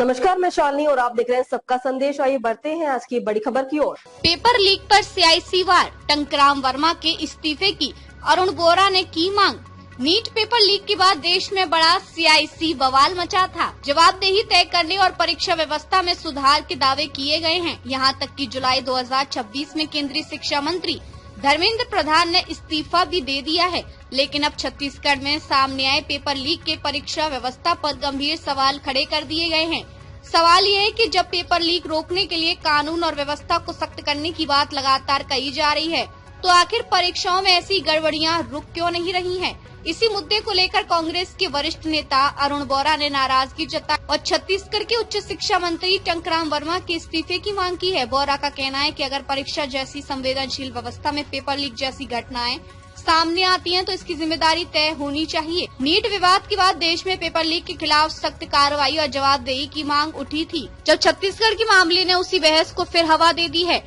नमस्कार, मैं शालिनी और आप देख रहे हैं सबका संदेश। आइए बढ़ते हैं आज की बड़ी खबर की ओर। पेपर लीक पर सियासी वार, टंकराम वर्मा के इस्तीफे की अरुण बोरा ने की मांग। नीट पेपर लीक के बाद देश में बड़ा सियासी बवाल मचा था। जवाबदेही तय करने और परीक्षा व्यवस्था में सुधार के दावे किए गए हैं। यहां तक कि जुलाई 2026 में केंद्रीय शिक्षा मंत्री धर्मेंद्र प्रधान ने इस्तीफा भी दे दिया है। लेकिन अब छत्तीसगढ़ में सामने आए पेपर लीक के परीक्षा व्यवस्था पर गंभीर सवाल खड़े कर दिए गए हैं। सवाल ये है कि जब पेपर लीक रोकने के लिए कानून और व्यवस्था को सख्त करने की बात लगातार कही जा रही है, तो आखिर परीक्षाओं में ऐसी गड़बड़ियां रुक क्यों नहीं रही हैं? इसी मुद्दे को लेकर कांग्रेस के वरिष्ठ नेता अरुण बोरा ने नाराजगी जताई और छत्तीसगढ़ के उच्च शिक्षा मंत्री टंकराम वर्मा के इस्तीफे की मांग की है। बोरा का कहना है कि अगर परीक्षा जैसी संवेदनशील व्यवस्था में पेपर लीक जैसी घटनाएं सामने आती हैं, तो इसकी जिम्मेदारी तय होनी चाहिए। नीट विवाद के बाद देश में पेपर लीक के खिलाफ सख्त कार्रवाई और जवाबदेही की मांग उठी थी। जब छत्तीसगढ़ के मामले ने उसी बहस को फिर हवा दे दी है।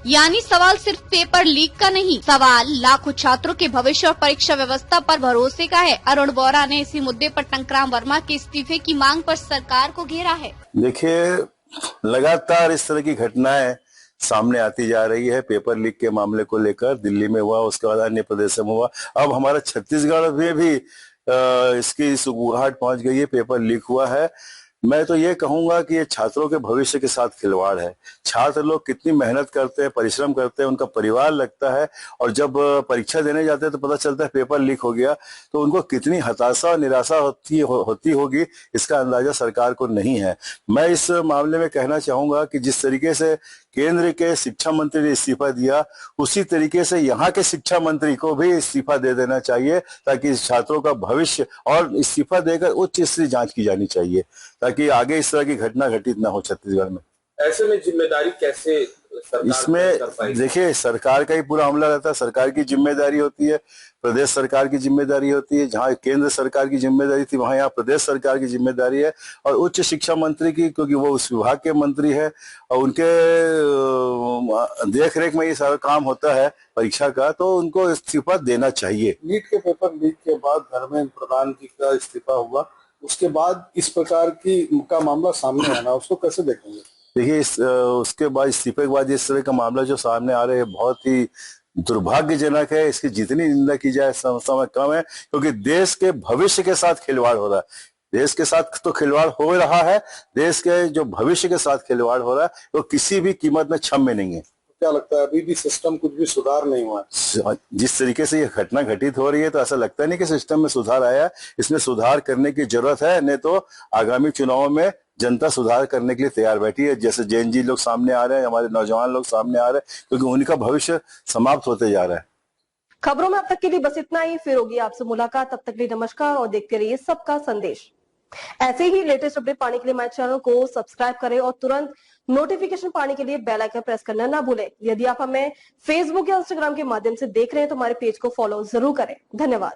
यानी सवाल सिर्फ पेपर लीक का नहीं, सवाल लाखों छात्रों के भविष्य और परीक्षा व्यवस्था पर भरोसे का है। अरुण बोरा ने इसी मुद्दे पर टंकराम वर्मा के इस्तीफे की मांग पर सरकार को घेरा है। देखिए, लगातार इस तरह की घटनाएं सामने आती जा रही है। पेपर लीक के मामले को लेकर दिल्ली में हुआ, उसके बाद अन्य प्रदेशों में हुआ, अब हमारा छत्तीसगढ़ में भी इसकी सुगबुगाहट पहुंच गई है, पेपर लीक हुआ है। मैं तो ये कहूंगा कि ये छात्रों के भविष्य के साथ खिलवाड़ है। छात्र लोग कितनी मेहनत करते हैं, परिश्रम करते हैं, उनका परिवार लगता है, और जब परीक्षा देने जाते हैं तो पता चलता है पेपर लीक हो गया, तो उनको कितनी हताशा और निराशा होती होगी, इसका अंदाजा सरकार को नहीं है। मैं इस मामले में कहना चाहूंगा कि जिस तरीके से केंद्र के शिक्षा मंत्री ने इस्तीफा दिया, उसी तरीके से यहाँ के शिक्षा मंत्री को भी इस्तीफा दे देना चाहिए, ताकि छात्रों का भविष्य, और इस्तीफा देकर उच्च स्तरीय जांच की जानी चाहिए, ताकि आगे इस तरह की घटना घटित न हो छत्तीसगढ़ में। ऐसे में जिम्मेदारी कैसे इसमें देखिए, सरकार का ही पूरा हमला रहता है। सरकार की जिम्मेदारी होती है, प्रदेश सरकार की जिम्मेदारी होती है। जहाँ केंद्र सरकार की जिम्मेदारी थी, वहाँ यहाँ प्रदेश सरकार की जिम्मेदारी है, और उच्च शिक्षा मंत्री की, क्योंकि वो उस विभाग के मंत्री है और उनके देख रेख में ये सारा काम होता है परीक्षा का, तो उनको इस्तीफा देना चाहिए। नीट के पेपर लीक के बाद धर्मेंद्र प्रधान जी का इस्तीफा हुआ, उसके बाद इस प्रकार का मामला सामने आना, उसको कैसे देखेंगे? देखिए, उसके बाद इस्तीफे के बाद इस तरह का मामला जो सामने आ रहे हैं, बहुत ही दुर्भाग्यजनक है। इसकी जितनी निंदा की जाए समय कम है, क्योंकि देश के भविष्य के साथ खिलवाड़ हो रहा है। देश के साथ तो खिलवाड़ हो रहा है, देश के जो भविष्य के साथ खिलवाड़ हो रहा है, वो किसी भी कीमत में क्षम्य नहीं है। क्या लगता है, अभी भी सिस्टम कुछ भी सुधार नहीं हुआ? जिस तरीके से ये घटना घटित हो रही है, तो ऐसा लगता नहीं कि सिस्टम में सुधार आया। इसमें सुधार करने की जरूरत है, नहीं तो आगामी चुनाव में जनता सुधार करने के लिए तैयार बैठी है। जैसे जैन जी लोग सामने आ रहे हैं, हमारे नौजवान लोग सामने आ रहे हैं, क्योंकि उनका भविष्य समाप्त होते जा रहा है। खबरों में अब तक के लिए बस इतना ही। फिर होगी आपसे मुलाकात, तब तक के लिए नमस्कार और देखते रहिए सबका संदेश। ऐसे ही लेटेस्ट अपडेट पाने के लिए हमारे चैनल को सब्सक्राइब करें और तुरंत नोटिफिकेशन पाने के लिए बेल आइकन प्रेस करना ना भूलें। यदि आप हमें फेसबुक या इंस्टाग्राम के माध्यम से देख रहे हैं, तो हमारे पेज को फॉलो जरूर करें। धन्यवाद।